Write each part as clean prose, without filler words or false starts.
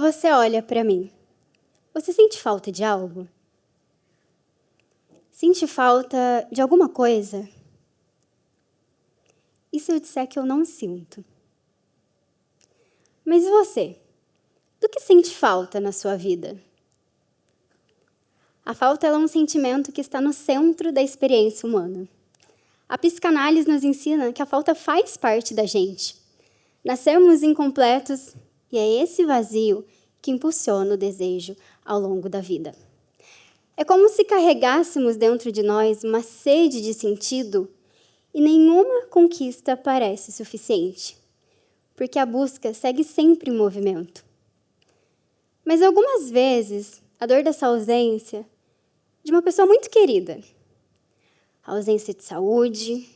você olha para mim, você sente falta de algo? Sente falta de alguma coisa? E se eu disser que eu não sinto? Mas e você? Do que sente falta na sua vida? A falta é um sentimento que está no centro da experiência humana. A psicanálise nos ensina que a falta faz parte da gente. Nascemos incompletos e é esse vazio que impulsiona o desejo ao longo da vida. É como se carregássemos dentro de nós uma sede de sentido e nenhuma conquista parece suficiente, porque a busca segue sempre em movimento. Mas algumas vezes, a dor dessa ausência de uma pessoa muito querida, a ausência de saúde,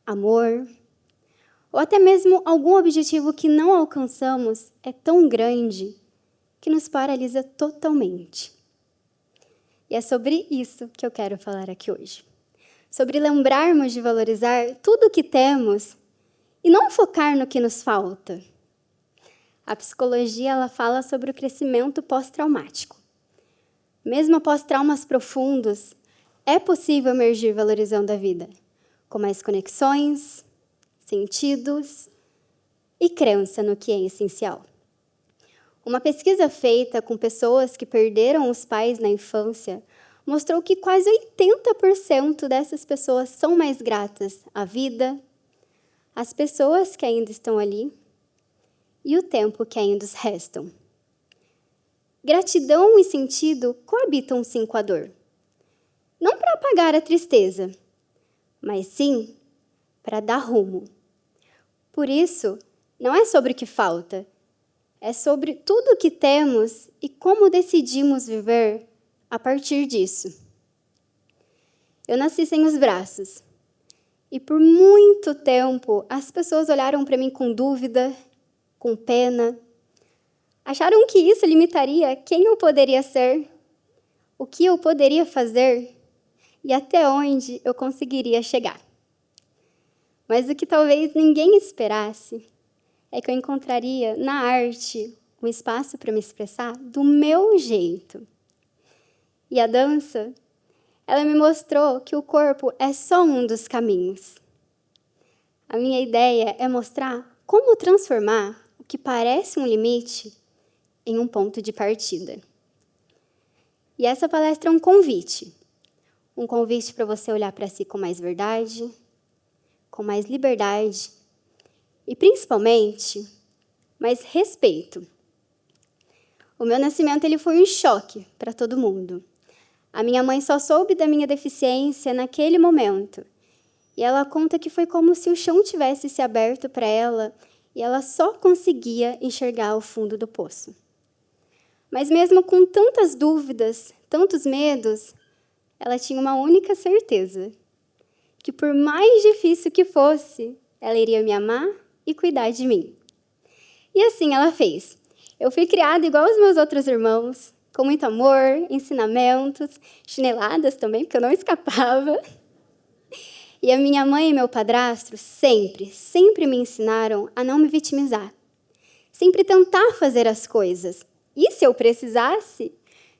amor, ou até mesmo algum objetivo que não alcançamos é tão grande que nos paralisa totalmente. E é sobre isso que eu quero falar aqui hoje. Sobre lembrarmos de valorizar tudo o que temos e não focar no que nos falta. A psicologia ela fala sobre o crescimento pós-traumático. Mesmo após traumas profundos, é possível emergir valorizando a vida, com mais conexões, sentidos e crença no que é essencial. Uma pesquisa feita com pessoas que perderam os pais na infância mostrou que quase 80% dessas pessoas são mais gratas à vida, às pessoas que ainda estão ali e o tempo que ainda os restam. Gratidão e sentido coabitam sim com a dor. Não para apagar a tristeza, mas sim para dar rumo. Por isso, não é sobre o que falta, é sobre tudo o que temos e como decidimos viver a partir disso. Eu nasci sem os braços e por muito tempo as pessoas olharam para mim com dúvida, com pena. Acharam que isso limitaria quem eu poderia ser, o que eu poderia fazer e até onde eu conseguiria chegar. Mas o que talvez ninguém esperasse é que eu encontraria na arte um espaço para me expressar do meu jeito. E a dança, ela me mostrou que o corpo é só um dos caminhos. A minha ideia é mostrar como transformar o que parece um limite em um ponto de partida. E essa palestra é um convite para você olhar para si com mais verdade, com mais liberdade e, principalmente, mais respeito. O meu nascimento ele foi um choque para todo mundo. A minha mãe só soube da minha deficiência naquele momento. E ela conta que foi como se o chão tivesse se aberto para ela e ela só conseguia enxergar o fundo do poço. Mas mesmo com tantas dúvidas, tantos medos, ela tinha uma única certeza, que por mais difícil que fosse, ela iria me amar e cuidar de mim. E assim ela fez. Eu fui criada igual aos meus outros irmãos, com muito amor, ensinamentos, chineladas também, porque eu não escapava. E a minha mãe e meu padrasto sempre me ensinaram a não me vitimizar. Sempre tentar fazer as coisas. E se eu precisasse,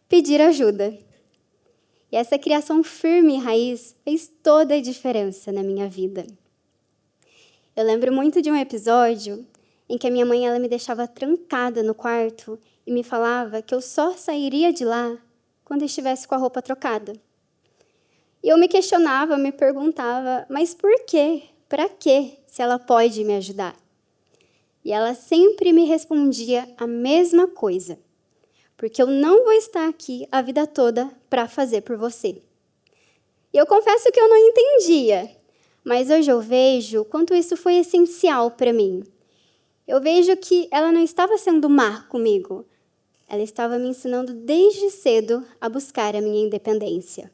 pedir ajuda. E essa criação firme e raiz fez toda a diferença na minha vida. Eu lembro muito de um episódio em que a minha mãe ela me deixava trancada no quarto e me falava que eu só sairia de lá quando estivesse com a roupa trocada. E eu me questionava, me perguntava, mas por quê? Para quê? Se ela pode me ajudar? E ela sempre me respondia a mesma coisa. Porque eu não vou estar aqui a vida toda para fazer por você. E eu confesso que eu não entendia, mas hoje eu vejo quanto isso foi essencial para mim. Eu vejo que ela não estava sendo má comigo, ela estava me ensinando desde cedo a buscar a minha independência.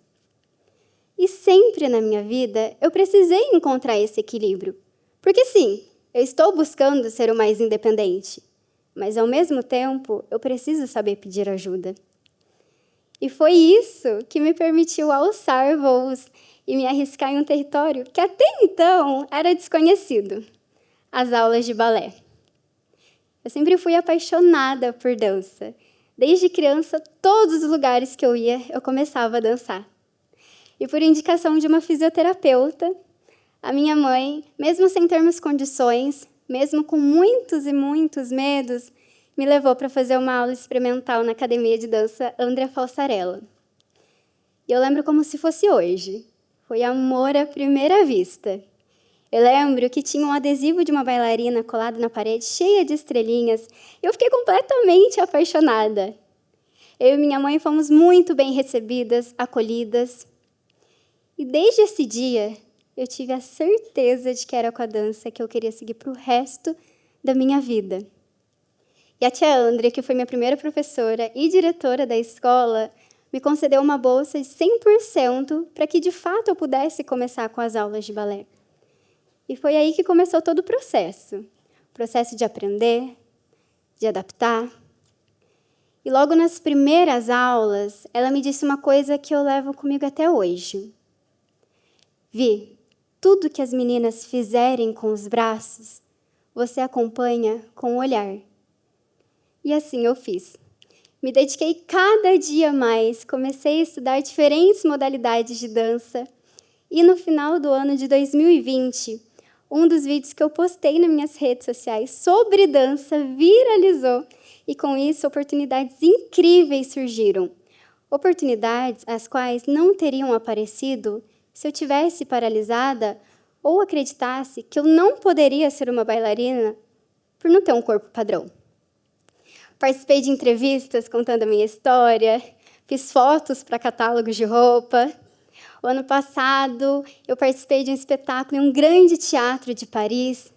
E sempre na minha vida eu precisei encontrar esse equilíbrio, porque sim, eu estou buscando ser o mais independente, mas, ao mesmo tempo, eu preciso saber pedir ajuda. E foi isso que me permitiu alçar voos e me arriscar em um território que até então era desconhecido, as aulas de balé. Eu sempre fui apaixonada por dança. Desde criança, todos os lugares que eu ia, eu começava a dançar. E por indicação de uma fisioterapeuta, a minha mãe, mesmo sem termos condições, mesmo com muitos e muitos medos, me levou para fazer uma aula experimental na academia de dança Andrea Falsarella. E eu lembro como se fosse hoje. Foi amor à primeira vista. Eu lembro que tinha um adesivo de uma bailarina colado na parede, cheia de estrelinhas, e eu fiquei completamente apaixonada. Eu e minha mãe fomos muito bem recebidas, acolhidas. E desde esse dia, eu tive a certeza de que era com a dança que eu queria seguir para o resto da minha vida. E a tia Andrea, que foi minha primeira professora e diretora da escola, me concedeu uma bolsa de 100% para que, de fato, eu pudesse começar com as aulas de balé. E foi aí que começou todo o processo de aprender, de adaptar. E logo nas primeiras aulas, ela me disse uma coisa que eu levo comigo até hoje. Vi, tudo que as meninas fizerem com os braços, você acompanha com o olhar. E assim eu fiz. Me dediquei cada dia mais, comecei a estudar diferentes modalidades de dança. E no final do ano de 2020, um dos vídeos que eu postei nas minhas redes sociais sobre dança viralizou. E com isso, oportunidades incríveis surgiram. Oportunidades as quais não teriam aparecido se eu tivesse paralisada ou acreditasse que eu não poderia ser uma bailarina por não ter um corpo padrão. Participei de entrevistas contando a minha história, fiz fotos para catálogos de roupa. O ano passado, eu participei de um espetáculo em um grande teatro de Paris.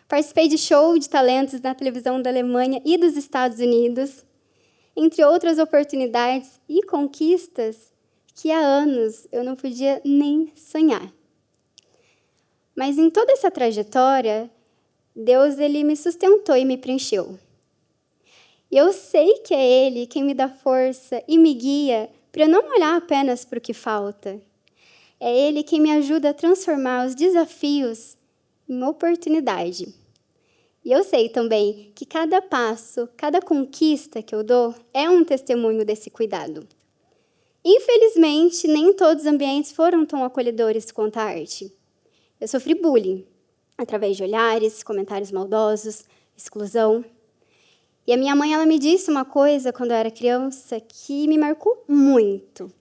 Participei de show de talentos na televisão da Alemanha e dos Estados Unidos, entre outras oportunidades e conquistas que há anos eu não podia nem sonhar. Mas em toda essa trajetória, Deus ele me sustentou e me preencheu. E eu sei que é Ele quem me dá força e me guia para eu não olhar apenas para o que falta. É Ele quem me ajuda a transformar os desafios em oportunidade. E eu sei também que cada passo, cada conquista que eu dou é um testemunho desse cuidado. Infelizmente, nem todos os ambientes foram tão acolhedores quanto a arte. Eu sofri bullying, através de olhares, comentários maldosos, exclusão. E a minha mãe ela me disse uma coisa quando eu era criança que me marcou muito,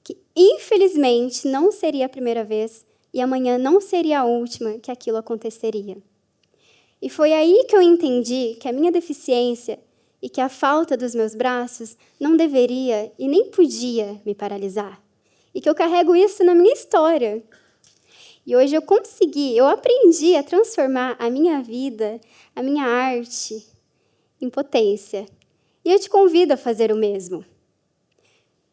que infelizmente não seria a primeira vez e amanhã não seria a última que aquilo aconteceria. E foi aí que eu entendi que a minha deficiência e que a falta dos meus braços não deveria e nem podia me paralisar. E que eu carrego isso na minha história. E hoje eu aprendi a transformar a minha vida, a minha arte, em potência. E eu te convido a fazer o mesmo.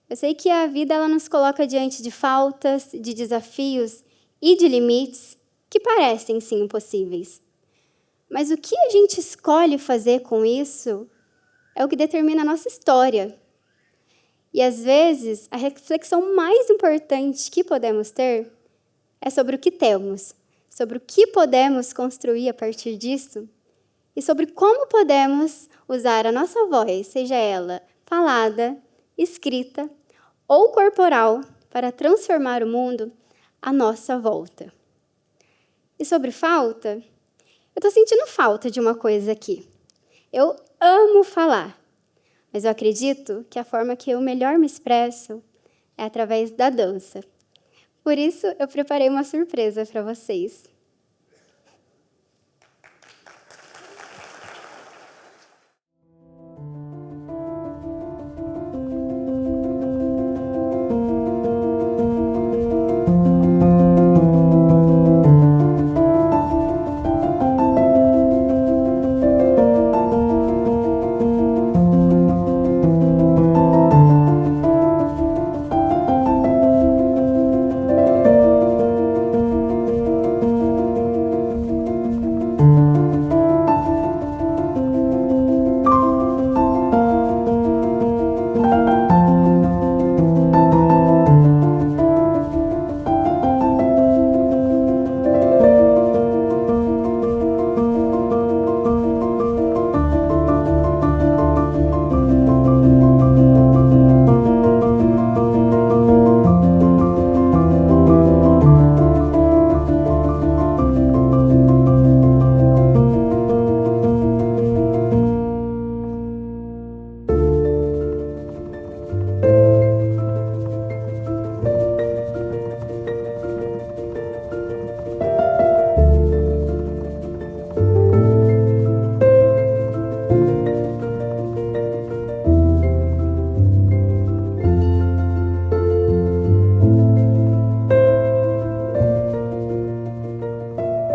Eu sei que a vida ela nos coloca diante de faltas, de desafios e de limites que parecem sim impossíveis. Mas o que a gente escolhe fazer com isso é o que determina a nossa história. E às vezes, a reflexão mais importante que podemos ter é sobre o que temos, sobre o que podemos construir a partir disso e sobre como podemos usar a nossa voz, seja ela falada, escrita ou corporal, para transformar o mundo à nossa volta. E sobre falta, eu estou sentindo falta de uma coisa aqui. Eu amo falar, mas eu acredito que a forma que eu melhor me expresso é através da dança. Por isso, eu preparei uma surpresa para vocês.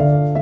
Música